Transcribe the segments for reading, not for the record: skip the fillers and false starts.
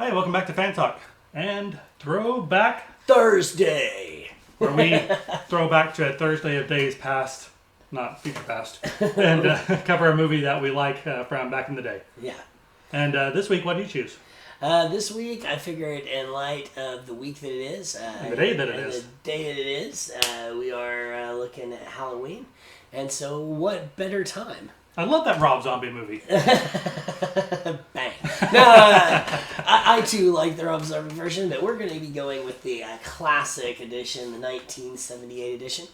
Hey, welcome back to Fan Talk and Throwback Thursday, where we throw back to a Thursday of days past, not future past, and cover a movie that we like from back in the day. Yeah. And this week, what do you choose? This week, I figured in light of the week that it is, And the day that it is. the day that it is, we are looking at Halloween. And so, what better time? I love that Rob Zombie movie. Bang. No, I too like the Rob Zombie version, but we're going to be going with the classic edition, the 1978 edition.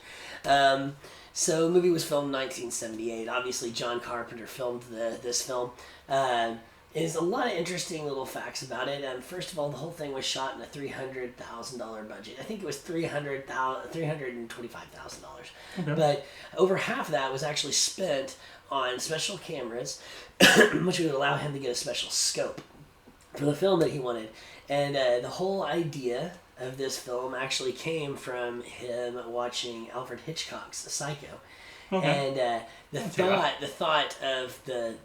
So the movie was filmed in 1978. Obviously, John Carpenter filmed this film. There's a lot of interesting little facts about it. First of all, the whole thing was shot in a $300,000 budget. I think it was $325,000. Okay. But over half of that was actually spent on special cameras, which would allow him to get a special scope for the film that he wanted. And the whole idea of this film actually came from him watching Alfred Hitchcock's Psycho. Okay. And the thought of the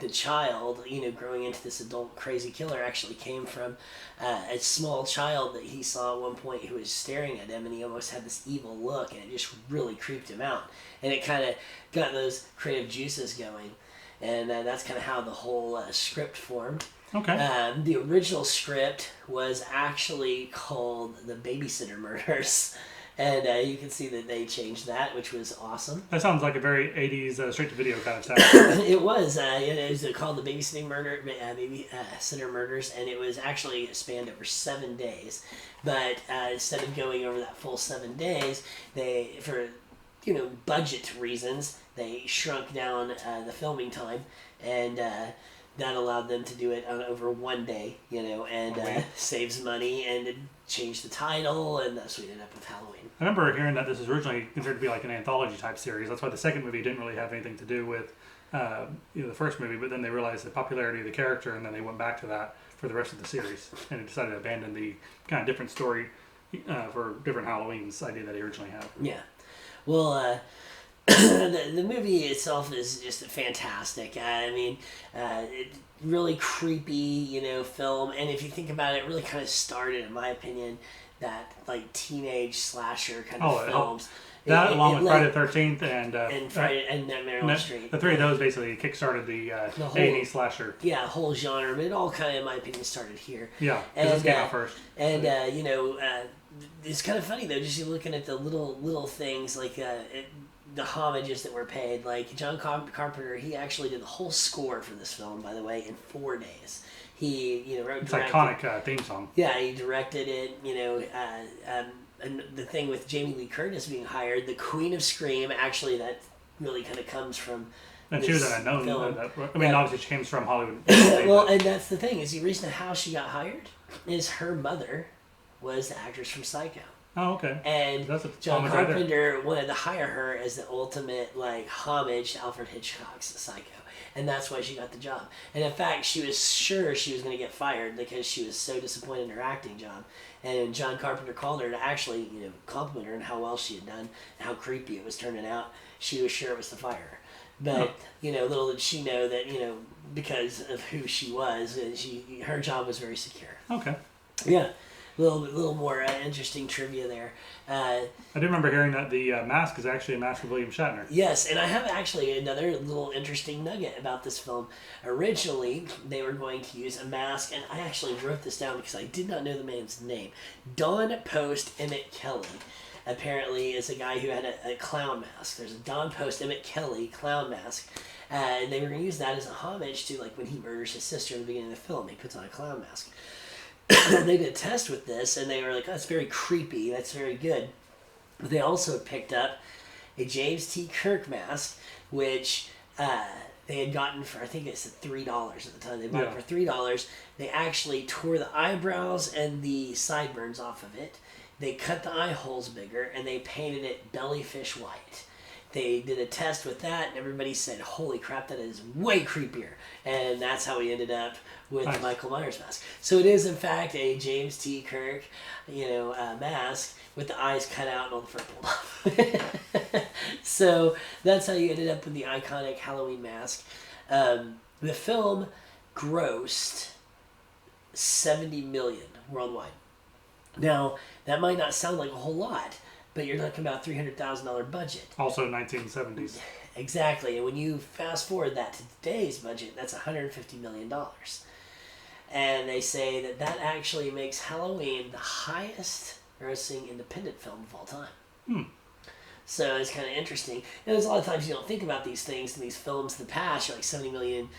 child, growing into this adult crazy killer actually came from a small child that he saw at one point who was staring at him, and he almost had this evil look, and it just really creeped him out. And it kind of got those creative juices going, and that's kind of how the whole script formed. Okay. The original script was actually called The Babysitter Murders. And you can see that they changed that, which was awesome. That sounds like a very 80s straight-to-video kind of stuff. It was. It was called The Babysitter Murders, and it was actually spanned over 7 days. But instead of going over that full 7 days, they, for budget reasons, they shrunk down the filming time, and that allowed them to do it over 1 day, and saves money, and it changed the title, and that's what we ended up with Halloween. I remember hearing that this was originally considered to be like an anthology type series. That's why the second movie didn't really have anything to do with the first movie, but then they realized the popularity of the character, and then they went back to that for the rest of the series, and decided to abandon the kind of different story for different Halloweens idea that he originally had. Yeah. Well, the movie itself is just fantastic. I mean, really creepy, film. And if you think about it, it really kind of started, in my opinion, that like teenage slasher kind of films. That along with Friday the 13th and Friday and Nightmare on Elm Street. The three of those basically kickstarted the whole, A&E slasher. Yeah, the whole genre. But it all kind of, in my opinion, started here. Yeah, because this came out first. And, it's kind of funny, though, just you looking at the little things, like the homages that were paid. Like, John Carpenter, he actually did the whole score for this film, by the way, in 4 days. He, wrote... It's iconic theme song. Yeah, he directed it, and the thing with Jamie Lee Curtis being hired, the Queen of Scream, actually that really kind of comes from and she was an unknown. Obviously she came from Hollywood. Well, and that's the thing, is the reason how she got hired is her mother was the actress from Psycho. Oh, okay. And that's John Carpenter wanted to hire her as the ultimate homage to Alfred Hitchcock's Psycho. And that's why she got the job. And in fact, she was sure she was going to get fired because she was so disappointed in her acting job. And John Carpenter called her to actually, compliment her on how well she had done and how creepy it was turning out. She was sure it was to fire her. But, little did she know that, because of who she was, her job was very secure. Okay. Yeah. A little more interesting trivia there. I do remember hearing that the mask is actually a mask of William Shatner. Yes, and I have actually another little interesting nugget about this film. Originally, they were going to use a mask, and I actually wrote this down because I did not know the man's name. Don Post Emmett Kelly apparently is a guy who had a clown mask. There's a Don Post Emmett Kelly clown mask. And they were going to use that as a homage to when he murders his sister in the beginning of the film. He puts on a clown mask. They did a test with this, and they were like, oh, that's very creepy, that's very good. But they also picked up a James T. Kirk mask, which they had gotten for, I think it's $3 at the time. They bought it for $3. They actually tore the eyebrows and the sideburns off of it. They cut the eye holes bigger, and they painted it bellyfish white. They did a test with that, and everybody said, holy crap, that is way creepier. And that's how we ended up with the Michael Myers mask. So it is, in fact, a James T. Kirk, mask with the eyes cut out and all the fur pulled off. So that's how you ended up with the iconic Halloween mask. The film grossed $70 million worldwide. Now, that might not sound like a whole lot, but you're talking about $300,000 budget. Also 1970s. Exactly. And when you fast forward that to today's budget, that's $150 million. And they say that that actually makes Halloween the highest grossing independent film of all time. So it's kind of interesting. And there's a lot of times you don't think about these things in these films in the past. You're like 70 million,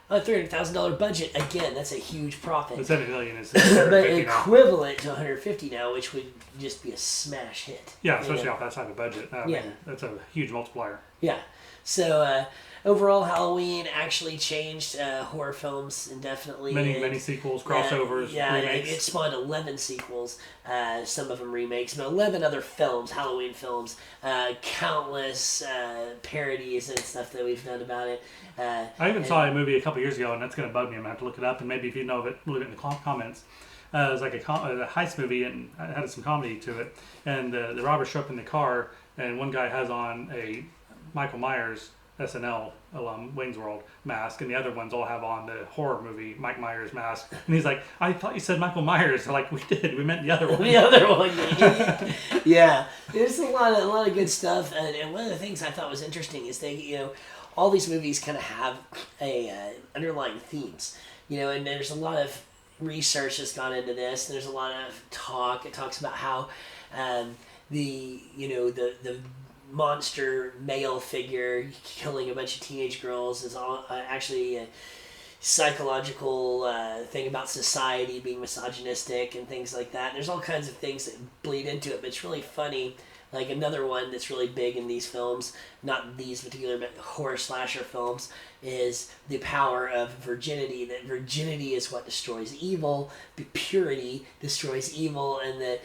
a $300,000 budget. Again, that's a huge profit. But 70 million is but equivalent to 150 now, which would just be a smash hit. Yeah, especially off that type of budget. I mean, that's a huge multiplier. Yeah. So overall, Halloween actually changed horror films indefinitely. Many sequels, crossovers, remakes. It spawned 11 sequels, some of them remakes, but 11 other films, Halloween films, countless parodies and stuff that we've done about it. I even saw a movie a couple years ago, and that's going to bug me. I'm going to have to look it up, and maybe if you know of it, leave it in the comments. It was like a heist movie, and it had some comedy to it. And the robbers show up in the car, and one guy has on a Michael Myers SNL alum Wayne's World mask, and the other ones all have on the horror movie Mike Myers mask. And he's like, "I thought you said Michael Myers." They're like, "We did. We meant the other one." The other one. Yeah. There's a lot of good stuff, and one of the things I thought was interesting is they, all these movies kind of have a underlying themes, and there's a lot of research that's gone into this. And there's a lot of talk. It talks about how the monster male figure killing a bunch of teenage girls is all, actually a psychological thing about society being misogynistic and things like that. And there's all kinds of things that bleed into it, but it's really funny. Like another one that's really big in these films, not these particular but horror slasher films, is the power of virginity. That virginity is what destroys evil, purity destroys evil, and that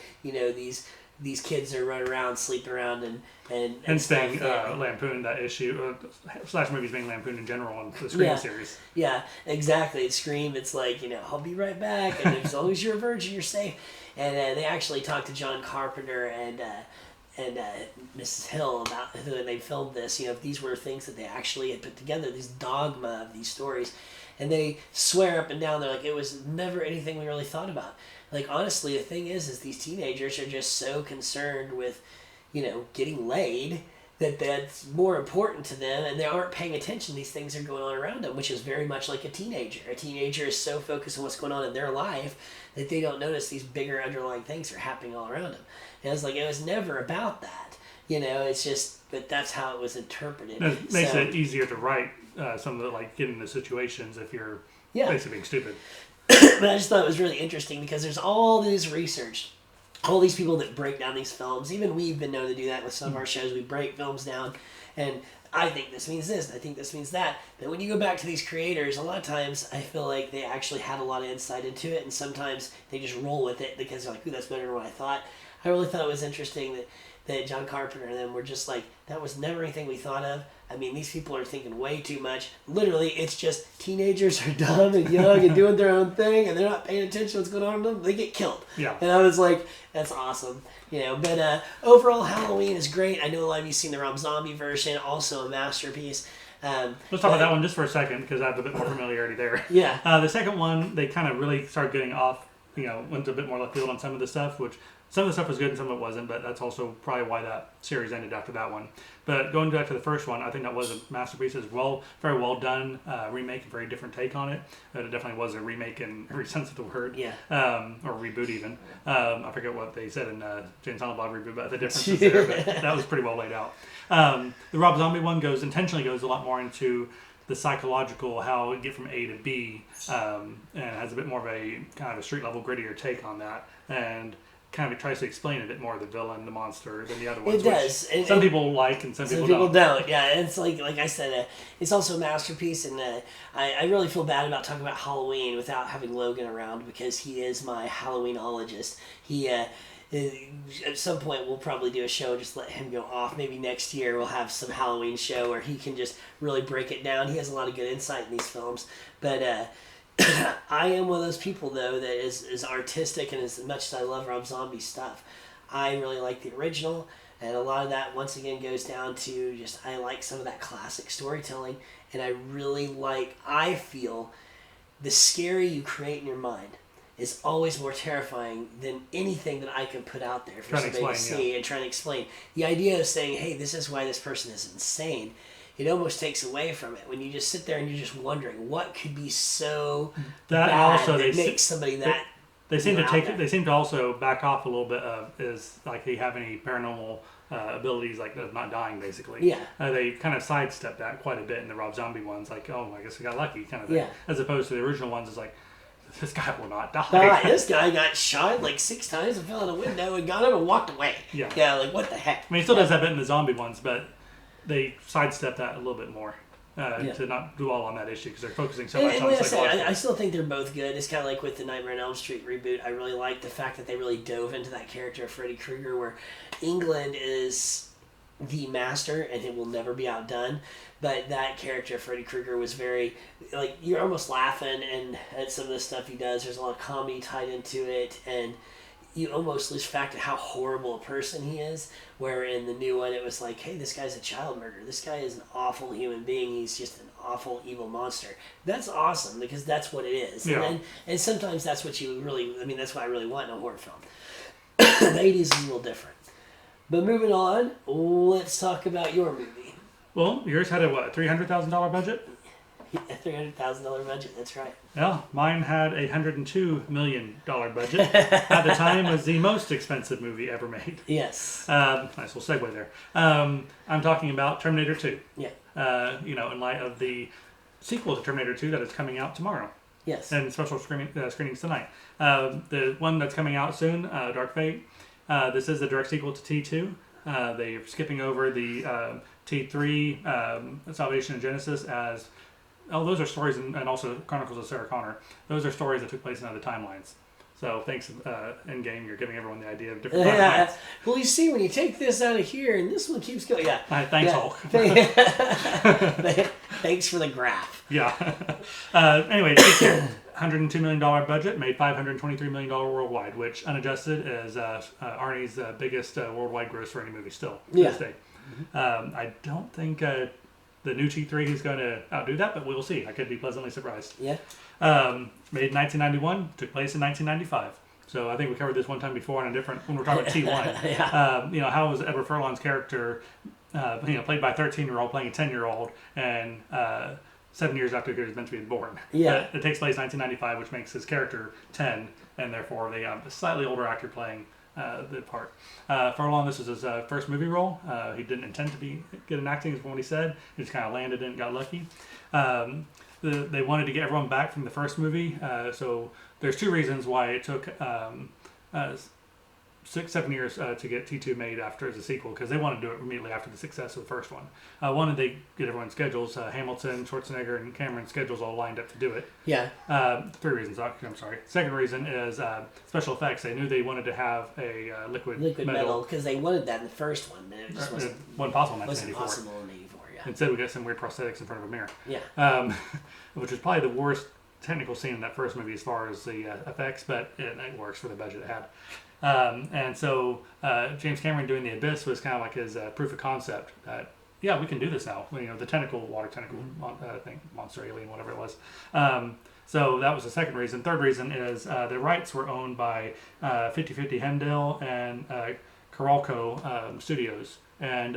these kids are running around, sleeping around, and staying lampooned that issue. Slash movies being lampooned in general on the Scream series. Yeah, exactly. Scream, it's like, I'll be right back, and as long as you're a virgin, you're safe. And they actually talked to John Carpenter and Mrs. Hill about when they filmed this, if these were things that they actually had put together, these dogma of these stories. And they swear up and down, they're like, it was never anything we really thought about. Like, honestly, the thing is these teenagers are just so concerned with, getting laid that's more important to them, and they aren't paying attention. These things are going on around them, which is very much like a teenager. A teenager is so focused on what's going on in their life that they don't notice these bigger underlying things are happening all around them. And it's like, it was never about that. It's just, but that's how it was interpreted. It makes it easier to write some of the, get into situations if you're basically being stupid. But I just thought it was really interesting because there's all this research, all these people that break down these films. Even we've been known to do that with some of our shows. We break films down, and I think this means this, and I think this means that. But when you go back to these creators, a lot of times I feel like they actually have a lot of insight into it, and sometimes they just roll with it because they're like, ooh, that's better than what I thought. I really thought it was interesting that John Carpenter and them were just like, that was never anything we thought of. I mean, these people are thinking way too much. Literally, it's just teenagers are dumb and young and doing their own thing, and they're not paying attention to what's going on with them. They get killed. Yeah. And I was like, that's awesome. But overall, Halloween is great. I know a lot of you seen the Rob Zombie version, also a masterpiece. Let's talk about that one just for a second because I have a bit more familiarity there. Yeah. The second one, they kind of really started getting off, went a bit more left field on some of the stuff, which some of the stuff was good and some of it wasn't, but that's also probably why that series ended after that one. But going back to the first one, I think that was a masterpiece as well. Very well done remake, a very different take on it. It definitely was a remake in every sense of the word. Yeah. Or reboot even. I forget what they said in Jane Silent Bob reboot, but the difference is there. But that was pretty well laid out. The Rob Zombie one intentionally goes a lot more into the psychological, how it get from A to B, and has a bit more of a kind of a street level grittier take on that. And kind of tries to explain a bit more the villain, the monster, than the other ones. It does. Some people like and some people don't. Yeah, it's like I said, it's also a masterpiece, and I really feel bad about talking about Halloween without having Logan around because he is my Halloweenologist. He at some point we'll probably do a show, just let him go off. Maybe next year we'll have some Halloween show where he can just really break it down. He has a lot of good insight in these films, but I am one of those people, though, that is artistic, and as much as I love Rob Zombie's stuff, I really like the original, and a lot of that, once again, goes down to just, I like some of that classic storytelling, and I really like, I feel, the scary you create in your mind is always more terrifying than anything that I can put out there for somebody to see and trying to explain. The idea of saying, hey, this is why this person is insane, it almost takes away from it when you just sit there and you're just wondering what could be so that bad also that makes somebody that. They seem to take. They seem to also back off a little bit of is like they have any paranormal abilities like of not dying basically. Yeah. They kind of sidestep that quite a bit in the Rob Zombie ones. Like, oh, I guess we got lucky kind of thing. Yeah. As opposed to the original ones, is like, this guy will not die. This guy got shot like 6 times and fell out a window and got up and walked away. Yeah. Yeah, like what the heck? I mean, he still does that bit in the zombie ones, but they sidestep that a little bit more to not do all on that issue because they're focusing so much on like psychology. I still think they're both good. It's kind of like with the Nightmare on Elm Street reboot. I really like the fact that they really dove into that character of Freddy Krueger, where England is the master and it will never be outdone. But that character, Freddy Krueger, was very, like, you're almost laughing and at some of the stuff he does. There's a lot of comedy tied into it, and you almost lose fact of how horrible a person he is. Where in the new one, it was like, hey, this guy's a child murderer. This guy is an awful human being. He's just an awful, evil monster. That's awesome because that's what it is. Yeah. And sometimes that's what you really, that's what I really want in a horror film. The 80s is a little different. But moving on, let's talk about your movie. Well, yours had a what, $300,000 budget? A $300,000 budget, that's right. Yeah, mine had a $102 million budget. At the time, was the most expensive movie ever made. Yes. Nice little segue there. I'm talking about Terminator 2. Yeah. In light of the sequel to Terminator 2 that is coming out tomorrow. Yes. And special screenings tonight. The one that's coming out soon, Dark Fate. This is the direct sequel to T2. They're skipping over the T3, Salvation and Genesis as... Oh, those are stories, and also Chronicles of Sarah Connor. Those are stories that took place in other timelines. So thanks, Endgame, you're giving everyone the idea of different timelines. Well, you see, when you take this out of here, and this one keeps going, yeah. Thanks, Hulk. Thanks for the graph. Yeah. Anyway, $102 million budget, made $523 million worldwide, which unadjusted is Arnie's biggest worldwide gross for any movie still to this day. Mm-hmm. I don't think the new T3 is going to outdo that, but we'll see. I could be pleasantly surprised. Yeah. Made in 1991, took place in 1995. So I think we covered this one time before on a different, when we're talking about T1. Yeah. How was Edward Furlong's character, played by a 13-year-old playing a 10-year-old, and 7 years after he was meant to be born. Yeah. It takes place in 1995, which makes his character 10, and therefore they have a slightly older actor playing the part. Furlong, this was his first movie role. He didn't intend to get an acting, is what he said. He just kind of landed and got lucky. They wanted to get everyone back from the first movie, so there's 2 reasons why it took 6-7 years to get T2 made after as a sequel, because they wanted to do it immediately after the success of the first one. One, they get everyone's schedules, Hamilton, Schwarzenegger, and Cameron's schedules all lined up to do it. Yeah. 3 reasons, I'm sorry. Second reason is special effects. They knew they wanted to have a liquid metal, because they wanted that in the first one, but it just wasn't possible in 1984. Wasn't possible in 84, yeah. Instead, we got some weird prosthetics in front of a mirror. Yeah. Which is probably the worst technical scene in that first movie as far as the effects, but it works for the budget it had. And so James Cameron doing The Abyss was kind of like his proof of concept that, yeah, we can do this now. The water tentacle monster, alien, whatever it was. So that was the second reason. Third reason is the rights were owned by 50/50 Hemdale and Carolco Studios. And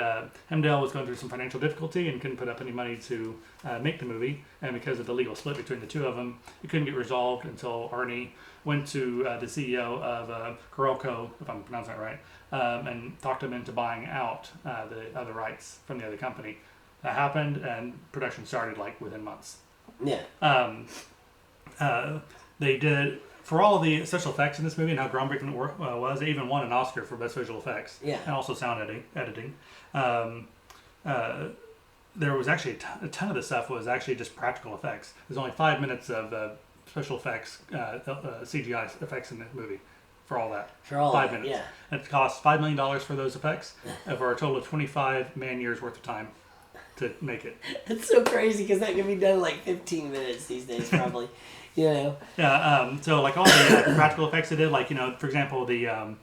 Hemdale was going through some financial difficulty and couldn't put up any money to make the movie. And because of the legal split between the two of them, it couldn't get resolved until Arnie went to the CEO of Carolco, if I'm pronouncing that right, and talked him into buying out the other rights from the other company. That happened, and production started within months. Yeah. They did, for all the special effects in this movie and how groundbreaking it was, they even won an Oscar for best visual effects. Yeah. And also sound editing. There was actually a ton of the stuff was actually just practical effects. There's only 5 minutes of special effects, CGI effects in the movie. For all that. For all 5 minutes. Yeah. It cost $5 million for those effects, for a total of 25 man-years worth of time to make it. It's so crazy because that can be done in 15 minutes these days, probably. Yeah. So all the practical effects they did, for example, the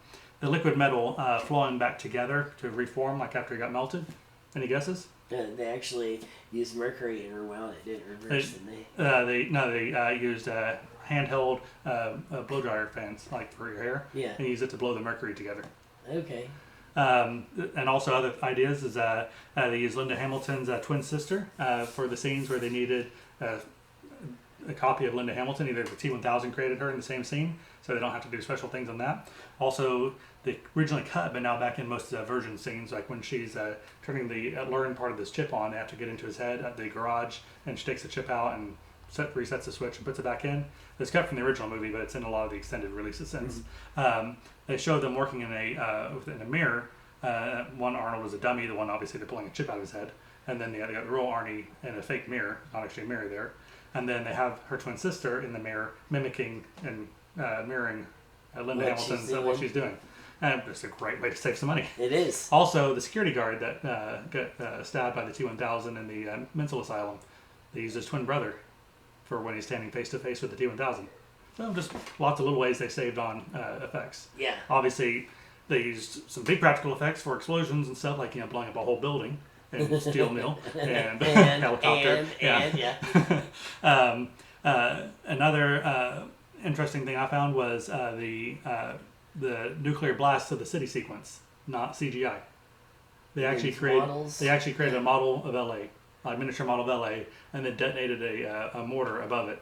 liquid metal flowing back together to reform after it got melted. Any guesses? They actually used mercury and rewound it, didn't reverse, didn't they? They used handheld blow dryer fans, like for your hair. Yeah. And used it to blow the mercury together. Okay. And also other ideas is they used Linda Hamilton's twin sister for the scenes where they needed a copy of Linda Hamilton. Either the T-1000 created her in the same scene, so they don't have to do special things on that. Also, they originally cut, but now back in most version scenes, like when she's turning the learn part of this chip on, they have to get into his head at the garage, and she takes the chip out and resets the switch and puts it back in. It's cut from the original movie, but it's in a lot of the extended releases since. They showed them working in a mirror. One Arnold was a dummy, the one obviously they're pulling a chip out of his head, and then they got the real Arnie in a fake mirror, not actually a mirror there. And then they have her twin sister in the mirror mimicking and mirroring Linda Hamilton's what she's doing. And it's a great way to save some money. It is. Also, the security guard that got stabbed by the T-1000 in the mental asylum, they used his twin brother for when he's standing face to face with the T-1000. So just lots of little ways they saved on effects. Yeah. Obviously, they used some big practical effects for explosions and stuff, like blowing up a whole building and steel mill and helicopter. Another interesting thing I found was the nuclear blast of the city sequence, not CGI. They actually created a model of LA, a miniature model of LA, and then detonated a mortar above it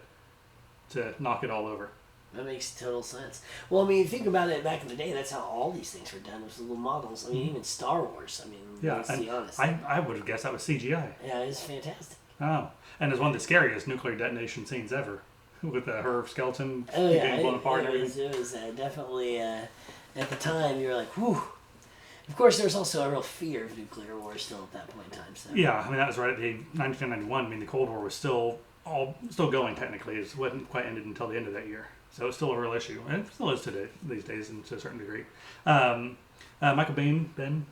to knock it all over. That makes total sense. Well, I mean, you think about it, back in the day, that's how all these things were done, with little models. I mean, even Star Wars, I mean, let's be honest. I would have guessed that was CGI. Yeah, it's fantastic. Oh, and it's one of the scariest nuclear detonation scenes ever, with her skeleton Oh, yeah, getting blown apart and it everything. was definitely, at the time, you were like, whew. Of course, there was also a real fear of nuclear war still at that point in time. So. Yeah, I mean, that was right at the 1991. I mean, the Cold War was still going technically. It wasn't quite ended until the end of that year. So it's still a real issue. And it still is today, these days, and to a certain degree. Michael Biehn.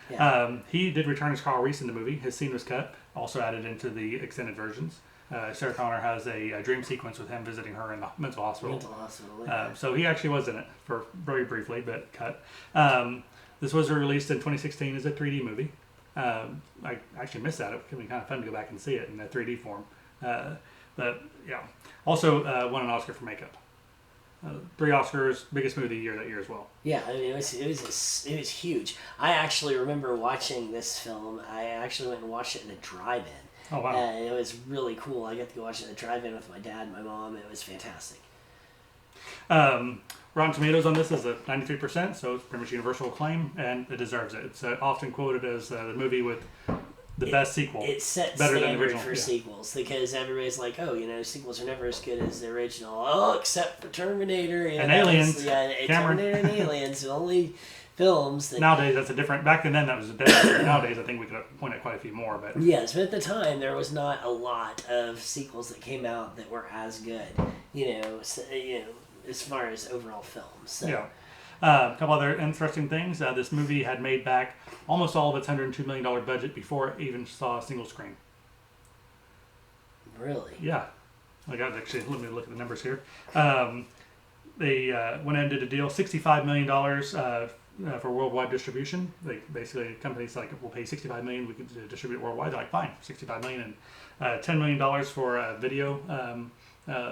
Yeah. He did return as Carl Reese in the movie. His scene was cut, also added into the extended versions. Sarah Connor has a dream sequence with him visiting her in the mental hospital. So he actually was in it for very briefly, but cut. This was released in 2016 as a 3D movie. I actually missed that. It would be kind of fun to go back and see it in a 3D form. But yeah, also won an Oscar for makeup. 3 Oscars, biggest movie of the year that year as well. Yeah, I mean, it was huge. I actually remember watching this film. I actually went and watched it in a drive-in. Oh wow! And it was really cool. I got to go watch it in a drive-in with my dad and my mom. It was fantastic. Rotten Tomatoes on this is at 93%, so it's pretty much universal acclaim, and it deserves it. It's often quoted as the movie with the best sequel. It sets better standard than the original for sequels, because everybody's like, oh, sequels are never as good as the original. Oh, except for Terminator and Aliens. Terminator and Aliens, the only films that nowadays that's a different. Back then that was a different. Nowadays I think we could point at quite a few more, but yes, but at the time there was not a lot of sequels that came out that were as good. As far as overall films. So. Yeah. A couple other interesting things. This movie had made back almost all of its $102 million budget before it even saw a single screen. Really? Yeah. Let me look at the numbers here. They went and did a deal, $65 million for worldwide distribution. Basically, companies like, we'll pay $65 million, we can distribute it worldwide. They're like, fine, $65 million, and $10 million for video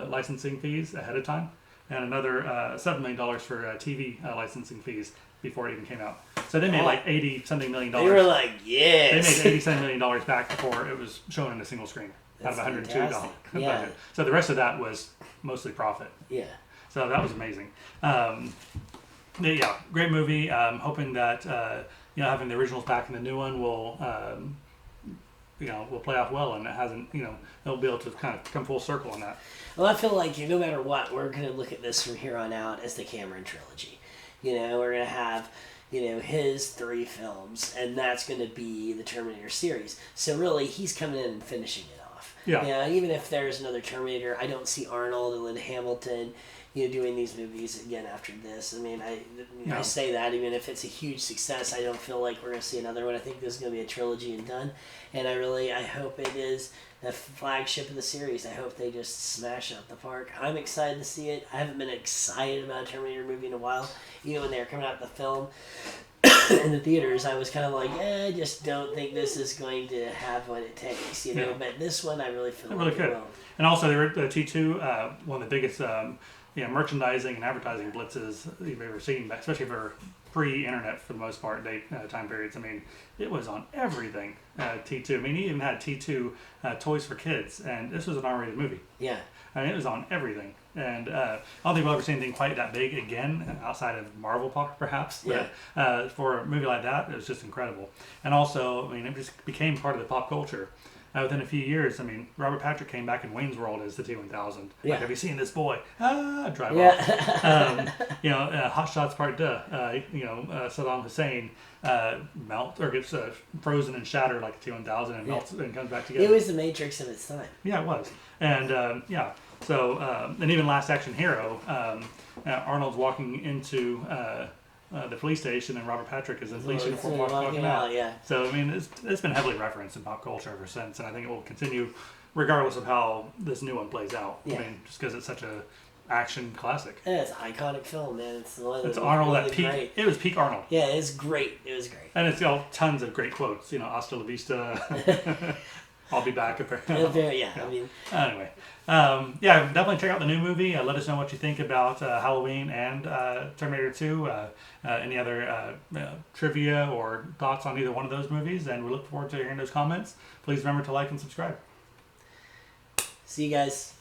licensing fees ahead of time. And another $7 million for TV licensing fees before it even came out. So they made like $80-something million. They were like, yes. They made $87 million back before it was shown in a single screen. That's out of $102 yeah. budget. So the rest of that was mostly profit. Yeah. So that was amazing. Yeah, great movie. Hoping that having the originals back in the new one will will play off well, and it hasn't. They'll be able to kind of come full circle on that. Well, I feel like no matter what, we're going to look at this from here on out as the Cameron trilogy. We're going to have, his 3 films, and that's going to be the Terminator series. So really, he's coming in and finishing it off. Yeah. Even if there's another Terminator, I don't see Arnold and Linda Hamilton, doing these movies again after this. I mean, I say that even if it's a huge success, I don't feel like we're going to see another one. I think this is going to be a trilogy and done. And I hope it is the flagship of the series. I hope they just smash it out the park. I'm excited to see it. I haven't been excited about a Terminator movie in a while. Even when they were coming out with the film, in the theaters, I was kind of like, I just don't think this is going to have what it takes, you know. Yeah. But this one, I really feel They're like really it good. will. And also, they were T2, one of the biggest merchandising and advertising blitzes you've ever seen, especially for pre-internet for the most part, time periods. I mean, it was on everything. T2. I mean, he even had T2 toys for kids, and this was an R-rated movie. Yeah. I mean, it was on everything. And I don't think we'll ever see anything quite that big again, outside of Marvel perhaps. Yeah. But for a movie like that, it was just incredible. And also, I mean, it just became part of the pop culture. Within a few years, I mean, Robert Patrick came back in Wayne's World as the T-1000. Yeah. Like, have you seen this boy? Drive Yeah. off. Hot Shots Part 2. Saddam Hussein melts or gets frozen and shattered like a T-1000 and melts and comes back together. It was the Matrix of its time. Yeah, it was. And so and even Last Action Hero, Arnold's walking into the police station, and Robert Patrick is in the police uniform walking out. Yeah. So I mean, it's been heavily referenced in pop culture ever since, and I think it will continue, regardless of how this new one plays out. Yeah. I mean, just because it's such a action classic. Yeah, it's an iconic film, man. It's Arnold at peak. Great. It was peak Arnold. Yeah, it was great. It was great. And it's got tons of great quotes. Hasta la vista. I'll be back. Yeah. I mean, anyway, definitely check out the new movie. Let us know what you think about Halloween and Terminator 2. Any other trivia or thoughts on either one of those movies, and we look forward to hearing those comments. Please remember to like and subscribe. see you guys.